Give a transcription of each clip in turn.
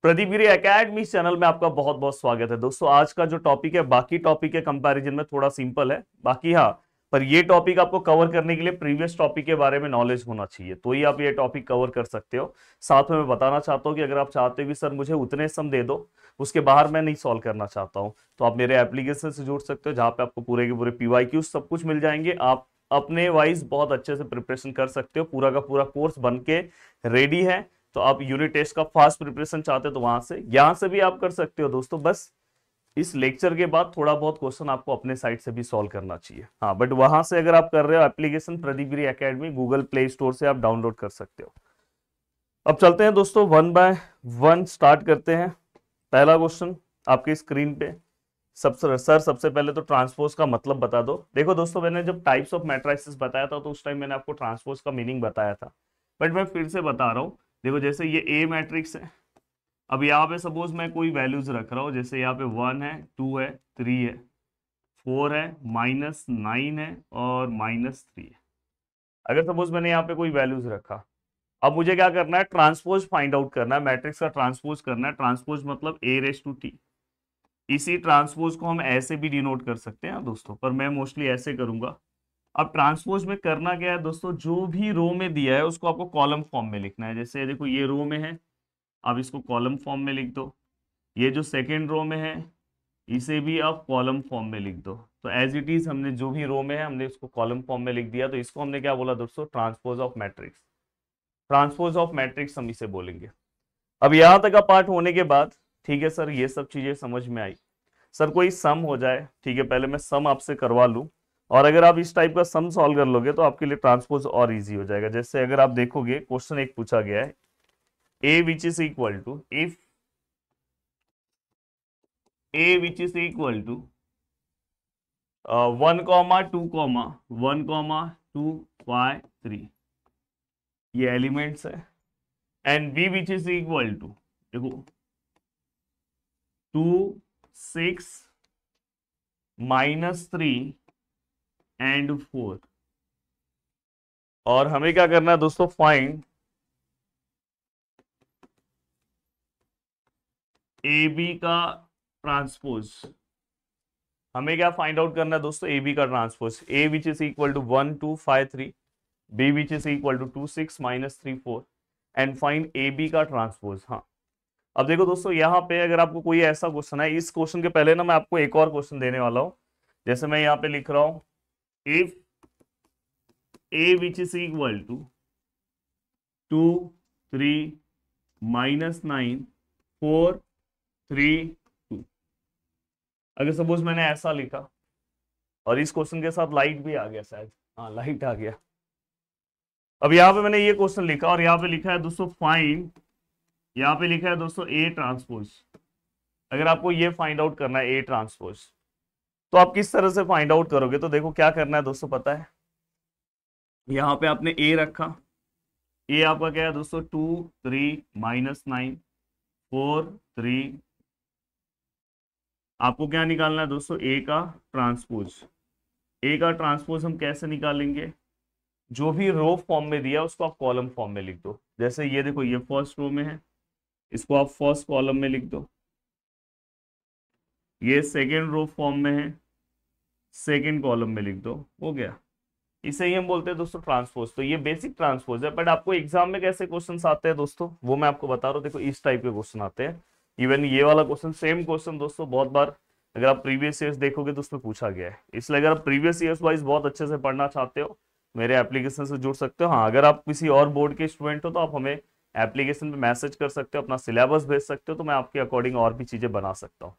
प्रदीप गिरी academy channel में आपका बहुत बहुत स्वागत है दोस्तों। आज का जो टॉपिक है बाकी टॉपिक के कंपैरिजन में थोड़ा सिंपल है, बाकी हाँ, पर ये टॉपिक आपको कवर करने के लिए प्रीवियस टॉपिक के बारे में नॉलेज होना चाहिए, तो ही आप ये टॉपिक कवर कर सकते हो। साथ में मैं बताना चाहता हूँ कि अगर आप चाहते हो कि सर मुझे उतने सम दे दो, उसके बाहर मैं नहीं सॉल्व करना चाहता हूँ, तो आप मेरे एप्लीकेशन से जुड़ सकते हो, जहाँ पे आपको पूरे के पूरे पीवाईक्यू सब कुछ मिल जाएंगे। आप अपने वाइज बहुत अच्छे से प्रिपरेशन कर सकते हो। पूरा का पूरा कोर्स बन के रेडी है। तो आप यूनिट टेस्ट का फास्ट प्रिपरेशन चाहते हो तो वहां से यहां से भी आप कर सकते हो दोस्तों। बस इस लेक्चर के बाद थोड़ा बहुत क्वेश्चन आपको अपने साइड से भी सॉल्व करना चाहिए। हाँ, बट वहां से अगर आप कर रहे हो एप्लीकेशन प्रदीप गिरी एकेडमी गूगल प्ले स्टोर से आप डाउनलोड कर सकते हो। अब चलते हैं दोस्तों, वन बाय वन स्टार्ट करते हैं। पहला क्वेश्चन आपकी स्क्रीन पे। सबसे पहले तो ट्रांसपोज का मतलब बता दो। देखो दोस्तों, मैंने जब टाइप्स ऑफ मैट्रिसेस बताया था तो उस टाइम मैंने आपको ट्रांसपोज का मीनिंग बताया था, बट मैं फिर से बता रहा हूँ। देखो, जैसे ये ए मैट्रिक्स है। अब यहाँ पे सपोज मैं कोई वैल्यूज रख रहा हूँ, जैसे यहाँ पे 1 है, 2 है, 3 है, 4 है, -9 है और -3 है। अगर सपोज मैंने यहाँ पे कोई वैल्यूज रखा, अब मुझे क्या करना है, ट्रांसपोज फाइंड आउट करना है, मैट्रिक्स का ट्रांसपोज करना है। ट्रांसपोज मतलब A⁻T। इसी ट्रांसपोज को हम ऐसे भी डिनोट कर सकते हैं दोस्तों, पर मैं मोस्टली ऐसे करूंगा। अब ट्रांसपोज में करना क्या है दोस्तों, जो भी रो में दिया है उसको आपको कॉलम फॉर्म में लिखना है। जैसे देखो, ये रो में है, आप इसको कॉलम फॉर्म में लिख दो। ये जो सेकेंड रो में है, इसे भी आप कॉलम फॉर्म में लिख दो। तो एज इट इज हमने जो भी रो में है हमने इसको कॉलम फॉर्म में लिख दिया। तो इसको हमने क्या बोला दोस्तों, transpose of matrix. Transpose of matrix हम इसे बोलेंगे। अब यहां तक का पार्ट होने के बाद, ठीक है सर, ये सब चीजें समझ में आई। सर कोई सम हो जाए, ठीक है, पहले मैं सम आपसे करवा लूं, और अगर आप इस टाइप का सम सॉल्व कर लोगे तो आपके लिए ट्रांसपोज और इजी हो जाएगा। जैसे अगर आप देखोगे, क्वेश्चन एक पूछा गया है, A which is equal to, if A which is equal to 1, 2, 1, 2, 5, 3, ये एलिमेंट्स है। And B which is equal to, देखो, 2, 6, -3 एंड 4। और हमें क्या करना है दोस्तों, फाइंड ए बी का ट्रांसपोज। हमें क्या फाइंड आउट करना है दोस्तों, ए बी का transpose. A which is equal to 1, 2, 5, 3, B which is equal to 2, 6, -3, 4, and find A B का ट्रांसपोज। हाँ, अब देखो दोस्तों, यहाँ पे अगर आपको कोई ऐसा क्वेश्चन है, इस क्वेश्चन के पहले ना मैं आपको एक और क्वेश्चन देने वाला हूं। जैसे मैं यहाँ पे लिख रहा हूं, if A which is equal to 2, 3, -9, 4, 3, 2। अगर सपोज मैंने ऐसा लिखा, और इस क्वेश्चन के साथ लाइट भी आ गया शायद, हाँ लाइट आ गया। अब यहाँ पे मैंने ये क्वेश्चन लिखा और यहाँ पे लिखा है दोस्तों फाइंड, यहाँ पे लिखा है दोस्तों ए ट्रांसपोज। अगर आपको ये फाइंड आउट करना है ए ट्रांसपोज, तो आप किस तरह से फाइंड आउट करोगे, तो देखो क्या करना है दोस्तों, पता है, यहाँ पे आपने ए रखा। ए आपका क्या है दोस्तों, 2, 3, -9, 4, 3। आपको क्या निकालना है दोस्तों, ए का ट्रांसपोज। ए का ट्रांसपोज हम कैसे निकालेंगे, जो भी रो फॉर्म में दिया उसको आप कॉलम फॉर्म में लिख दो। जैसे ये देखो, ये फर्स्ट रो में है, इसको आप फर्स्ट कॉलम में लिख दो। ये सेकेंड रो फॉर्म में है, सेकेंड कॉलम में लिख दो। हो गया। इसे ही हम बोलते हैं दोस्तों ट्रांसपोज। तो ये बेसिक ट्रांसपोज है, बट आपको एग्जाम में कैसे क्वेश्चंस आते हैं दोस्तों वो मैं आपको बता रहा हूँ। देखो, इस टाइप के क्वेश्चन आते हैं। इवन ये वाला क्वेश्चन, सेम क्वेश्चन दोस्तों बहुत बार अगर आप प्रीवियस ईयर्स देखोगे तो उसमें पूछा गया है। इसलिए अगर आप प्रीवियस ईयर्स वाइज बहुत अच्छे से पढ़ना चाहते हो, मेरे एप्लीकेशन से जुड़ सकते हो। हाँ, अगर आप किसी और बोर्ड के स्टूडेंट हो तो आप हमें एप्लीकेशन पे मैसेज कर सकते हो, अपना सिलेबस भेज सकते हो, तो मैं आपके अकॉर्डिंग और भी चीजें बना सकता हूँ।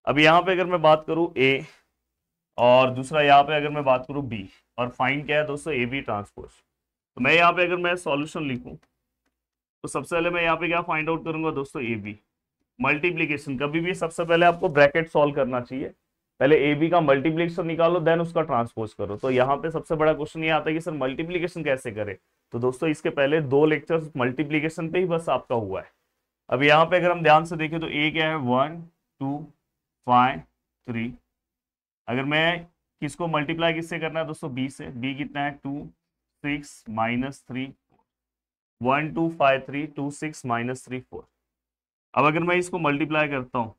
अब यहाँ पे अगर मैं बात करूँ ए, और दूसरा यहाँ पे अगर मैं बात करूँ बी, और फाइंड क्या है दोस्तों, ए बी ट्रांसपोज। तो मैं यहाँ पे अगर मैं सॉल्यूशन लिखूं, तो सबसे पहले मैं यहाँ पे क्या फाइंड आउट करूंगा दोस्तों, ए बी मल्टीप्लीकेशन। कभी भी सबसे पहले आपको ब्रैकेट सॉल्व करना चाहिए। पहले ए बी का मल्टीप्लीकेशन निकालो, देन उसका ट्रांसपोज करो। तो यहाँ पे सबसे बड़ा क्वेश्चन ये आता है कि सर मल्टीप्लीकेशन कैसे करें। तो दोस्तों, इसके पहले 2 लेक्चर्स मल्टीप्लीकेशन पे ही बस आपका हुआ है। अब यहाँ पे अगर हम ध्यान से देखें तो ए क्या है, 1, 2, 5, 3। अगर मैं किसको मल्टीप्लाई किससे करना है दोस्तों, बी से। बी कितना है, 2, 6, -3, 1, 2, 5, 3, 2, 6, -3, 4। अब अगर मैं इसको मल्टीप्लाई करता हूं,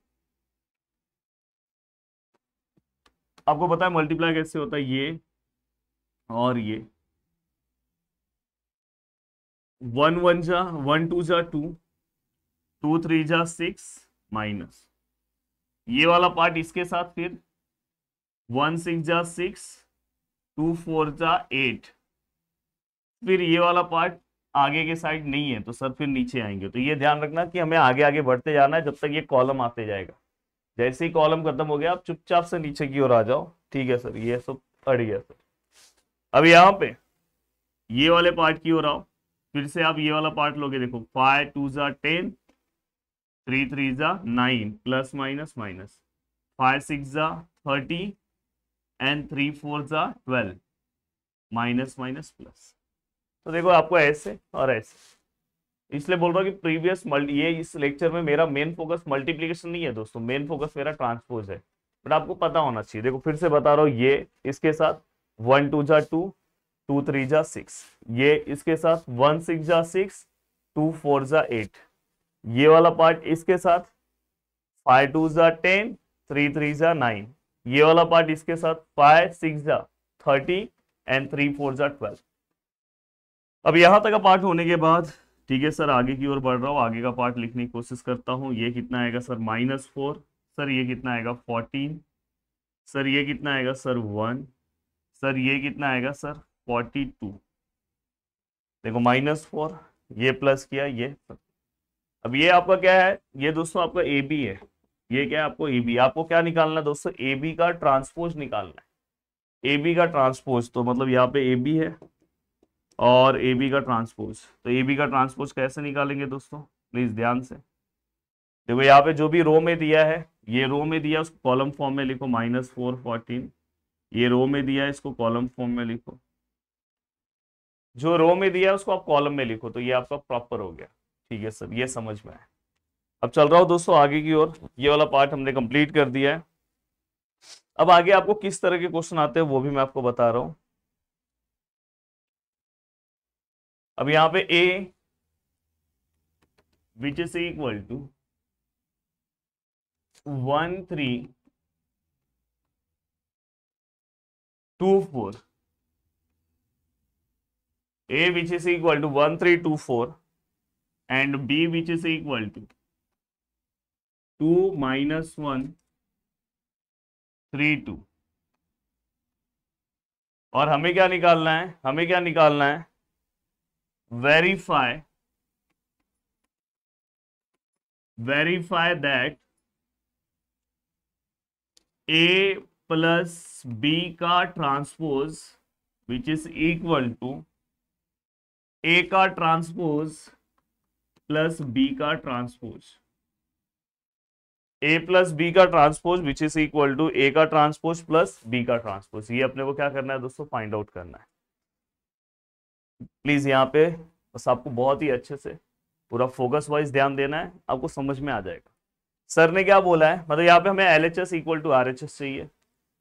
आपको पता है मल्टीप्लाई कैसे होता है, ये और ये, 1 1 जा 1 2 जा 2, 2 3 जा 6 माइनस ये वाला पार्ट इसके साथ, फिर 1 6 जा 6, 2 4 जा 8, फिर ये वाला पार्ट आगे के साइड नहीं है तो सर फिर नीचे आएंगे। तो ये ध्यान रखना कि हमें आगे आगे बढ़ते जाना है जब तक ये कॉलम आते जाएगा। जैसे ही कॉलम खत्म हो गया आप चुपचाप से नीचे की ओर आ जाओ। ठीक है सर, ये सब अड़ गया सर। अब यहाँ पे ये वाले पार्ट की ओर आओ, फिर से आप ये वाला पार्ट लोगे, देखो 5 2 जा 10, 3 3 जा 9 प्लस माइनस माइनस, 5 6 जा 30 एंड 3 4 जा 12 माइनस माइनस प्लस। तो देखो आपको ऐसे और ऐसे, इसलिए बोल रहा हूँ कि प्रीवियस ये इस लेक्चर में मेरा मेन फोकस मल्टीप्लीकेशन नहीं है दोस्तों, मेन फोकस मेरा ट्रांसपोज है, बट आपको पता होना चाहिए। देखो फिर से बता रहा हूँ, ये इसके साथ 1 2 जा 2, 2 3 जा 6, ये इसके साथ 1 6 जा 6, 2 4 जा 8, ये वाला पार्ट इसके साथ 5 2 जा 10, 3 3 जा 9, ये वाला पार्ट इसके साथ 5 6 जा 30 एंड 3 4 जा 12। अब यहां तक का पार्ट होने के बाद ठीक है सर, आगे की ओर बढ़ रहा हूँ, आगे का पार्ट लिखने की कोशिश करता हूँ। ये कितना आएगा सर -4, सर ये कितना आएगा 14, सर ये कितना आएगा सर 1, सर ये कितना आएगा सर 42। देखो -4, ये प्लस किया ये। अब ये आपका क्या है, ये दोस्तों आपका ए बी है, ये क्या है आपको ए बी। आपको क्या निकालना है दोस्तों, ए बी का ट्रांसपोज निकालना है। ए बी का ट्रांसपोज तो मतलब यहाँ पे ए बी है और ए बी का ट्रांसपोज, तो ए बी का ट्रांसपोज कैसे निकालेंगे दोस्तों, प्लीज ध्यान से देखो। यहाँ पे जो भी रो में दिया है, ये रो में दिया उसको कॉलम फॉर्म में लिखो -4 14, ये रो में दिया है इसको कॉलम फॉर्म में लिखो, जो रो में दिया है उसको आप कॉलम में लिखो, तो ये आपका प्रॉपर हो गया। ठीक है सर, ये समझ में आया। अब चल रहा हूं दोस्तों आगे की ओर, ये वाला पार्ट हमने कंप्लीट कर दिया है। अब आगे आपको किस तरह के क्वेश्चन आते हैं वो भी मैं आपको बता रहा हूं। अब यहाँ पे a which is equal to 1 3 2 4, a which is equal to 1 3 2 4 and b which is equal to 2 -1 3 2। और हमें क्या निकालना है, हमें क्या निकालना है, verify that a plus b का transpose which is equal to a का ट्रांसपोज प्लस b का ट्रांसपोज, a प्लस b का transpose which is equal to a का ट्रांसपोज प्लस b का ट्रांसपोज। ये अपने को क्या करना है दोस्तों, फाइंड आउट करना है। प्लीज यहाँ पे बस आपको बहुत ही अच्छे से पूरा फोकस वाइज ध्यान देना है, आपको समझ में आ जाएगा। सर ने क्या बोला है, मतलब यहाँ पे हमें LHS इक्वल टू RHS चाहिए,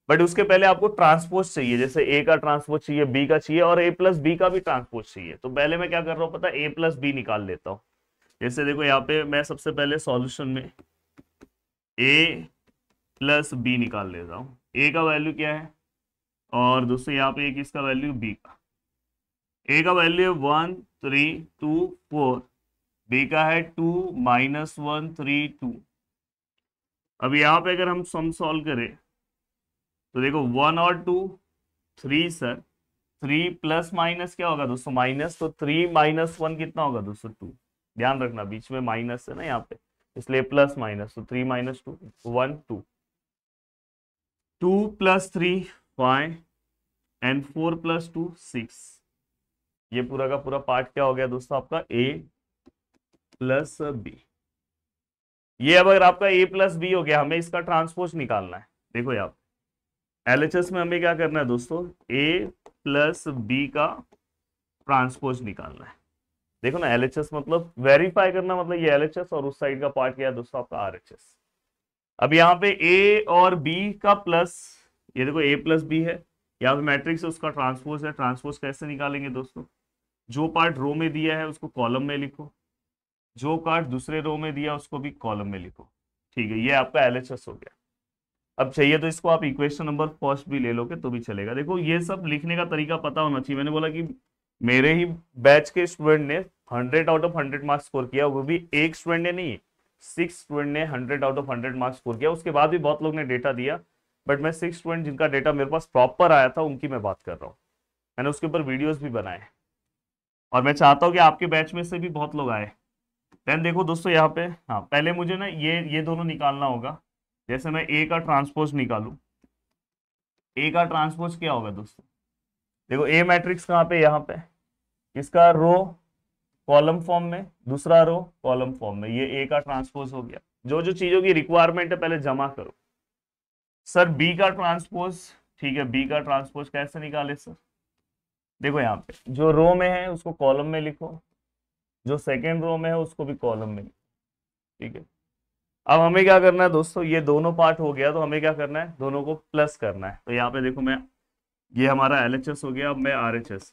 बट उसके पहले आपको ट्रांसपोज चाहिए, जैसे A का ट्रांसपोज चाहिए, B का चाहिए और A प्लस B का भी ट्रांसपोज चाहिए। तो पहले मैं क्या कर रहा हूँ पता है, A प्लस B निकाल लेता हूँ। जैसे देखो यहाँ पे मैं सबसे पहले सॉल्यूशन में A प्लस B निकाल लेता हूँ। A का वैल्यू क्या है, और दोस्तों यहाँ पे एक इसका वैल्यू B का, A का वैल्यू है 1 3 2 4, B का है 2 -1 3 2। अब यहाँ पे अगर हम सम सॉल्व करें तो देखो 1 और 2 3 सर, 3 प्लस माइनस क्या होगा दोस्तों माइनस, तो 3 -1 कितना होगा दोस्तों 2। ध्यान रखना बीच में माइनस है ना यहाँ पे, इसलिए प्लस माइनस, तो 3 - 2 1 2, 2 + 3 5 एंड 4 + 2 6। ये पूरा का पूरा पार्ट क्या हो गया दोस्तों आपका A प्लस B। ये अब अगर आपका A प्लस B हो गया, हमें इसका ट्रांसपोज निकालना है। देखो यहाँ LHS में हमें क्या करना है दोस्तों, A प्लस B का ट्रांसपोज निकालना है। देखो ना LHS मतलब वेरीफाई करना, मतलब ये LHS और उस साइड का पार्ट क्या है दोस्तों आपका RHS। अब यहाँ पे A और B का प्लस, ये देखो A प्लस B है, यहाँ पे मैट्रिक्स है उसका ट्रांसपोज है। ट्रांसपोज कैसे निकालेंगे दोस्तों, जो पार्ट रो में दिया है उसको कॉलम में लिखो, जो कार्ड दूसरे रो में दिया उसको भी कॉलम में लिखो। ठीक है, ये आपका एलएचएस हो गया। अब चाहिए तो इसको आप इक्वेशन नंबर फर्स्ट भी ले लोगे तो भी चलेगा। देखो ये सब लिखने का तरीका पता होना चाहिए। मैंने बोला कि मेरे ही बैच के स्टूडेंट ने 100 आउट ऑफ 100 मार्क्स स्कोर किया, वो भी एक स्टूडेंट ने नहीं, 6 स्टूडेंट ने 100 आउट ऑफ 100 मार्क्स स्कोर किया। उसके बाद भी बहुत लोग ने डेटा दिया, बट मैं 6 स्टूडेंट जिनका डेटा मेरे पास प्रॉपर आया था उनकी मैं बात कर रहा हूँ। मैंने उसके ऊपर वीडियोस भी बनाए और मैं चाहता हूँ कि आपके बैच में से भी बहुत लोग आए। देन देखो दोस्तों यहाँ पे, हाँ पहले मुझे ना ये दोनों निकालना होगा। जैसे मैं ए का ट्रांसपोज निकालू, ए का ट्रांसपोज क्या होगा दोस्तों? देखो ए मैट्रिक्स कहाँ पे, यहाँ पे, इसका रो कॉलम फॉर्म में, दूसरा रो कॉलम फॉर्म में, ये ए का ट्रांसपोज हो गया। जो जो चीजों की रिक्वायरमेंट है पहले जमा करो। सर बी का ट्रांसपोज, ठीक है, बी का ट्रांसपोज कैसे निकाले सर? देखो यहाँ पे जो रो में है उसको कॉलम में लिखो, जो सेकेंड रो में है उसको भी कॉलम में लिखो। ठीक है, अब हमें क्या करना है दोस्तों, ये दोनों पार्ट हो गया तो हमें क्या करना है, दोनों को प्लस करना है। तो यहाँ पे देखो, मैं ये हमारा एलएचएस हो गया, अब मैं RHS,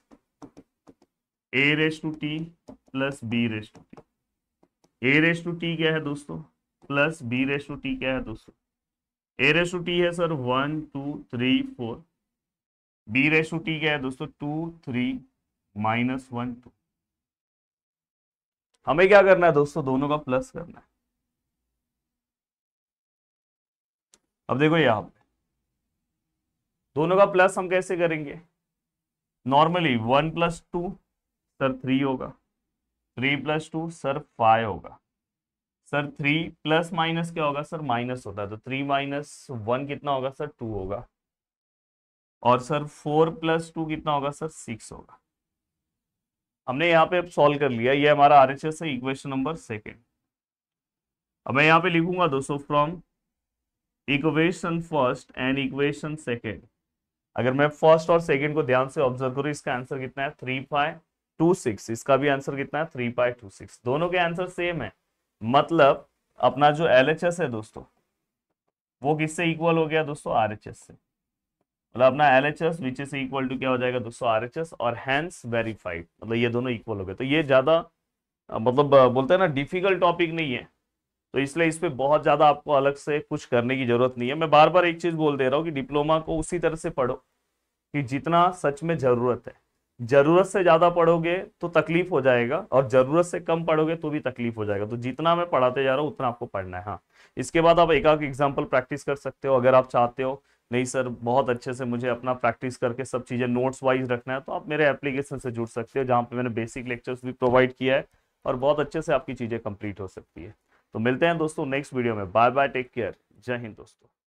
A raise to T plus B raise to T. A raise to T क्या है दोस्तों, plus B raise to T क्या है दोस्तों? ए रेस टू टी है sir 1 2 3 4, B raise to T क्या है दोस्तों 2 3 -1 2। हमें क्या करना है दोस्तों, दोनों का प्लस करना है। अब देखो यहाँ पे दोनों का प्लस हम कैसे करेंगे? नॉर्मली 1 + 2 सर 3 होगा, 3 + 2 सर 5 होगा। सर 3 प्लस माइनस क्या होगा सर, माइनस होता है, तो 3 - 1 कितना होगा सर, 2 होगा। और सर 4 + 2 कितना होगा सर, 6 होगा। हमने यहाँ पे अब सॉल्व कर लिया, ये हमारा आरएचएस है, इक्वेशन नंबर सेकेंड। अब मैं यहाँ पे लिखूंगा दोस्तों, from equation first and equation second. अगर मैं फर्स्ट और सेकेंड को ध्यान से ऑब्जर्व करूँ, इसका आंसर कितना है 3526। इसका भी आंसर कितना है 3526। दोनों के आंसर सेम है, मतलब अपना जो एलएचएस है दोस्तों वो किससे इक्वल हो गया दोस्तों, आरएचएस से। मतलब अपना LHS which is equal to क्या हो जाएगा दोस्तों, आरएचएस, और हैंस वेरीफाइड, मतलब ये दोनों इक्वल हो गए। तो ये ज्यादा मतलब बोलते हैं ना डिफिकल्ट टॉपिक नहीं है, तो इसलिए इस पे बहुत ज्यादा आपको अलग से कुछ करने की जरूरत नहीं है। मैं बार बार एक चीज बोल दे रहा हूँ कि डिप्लोमा को उसी तरह से पढ़ो कि जितना सच में जरूरत है। जरूरत से ज्यादा पढ़ोगे तो तकलीफ हो जाएगा, और जरूरत से कम पढ़ोगे तो भी तकलीफ हो जाएगा। तो जितना मैं पढ़ाते जा रहा हूँ उतना आपको पढ़ना है। हाँ, इसके बाद आप एक एग्जाम्पल प्रैक्टिस कर सकते हो अगर आप चाहते हो। नहीं सर बहुत अच्छे से मुझे अपना प्रैक्टिस करके सब चीजें नोट्स वाइज रखना है, तो आप मेरे एप्लीकेशन से जुड़ सकते हो, जहाँ पे मैंने बेसिक लेक्चर्स भी प्रोवाइड किया है और बहुत अच्छे से आपकी चीजें कंप्लीट हो सकती है। तो मिलते हैं दोस्तों नेक्स्ट वीडियो में। बाय बाय, टेक केयर, जय हिंद दोस्तों।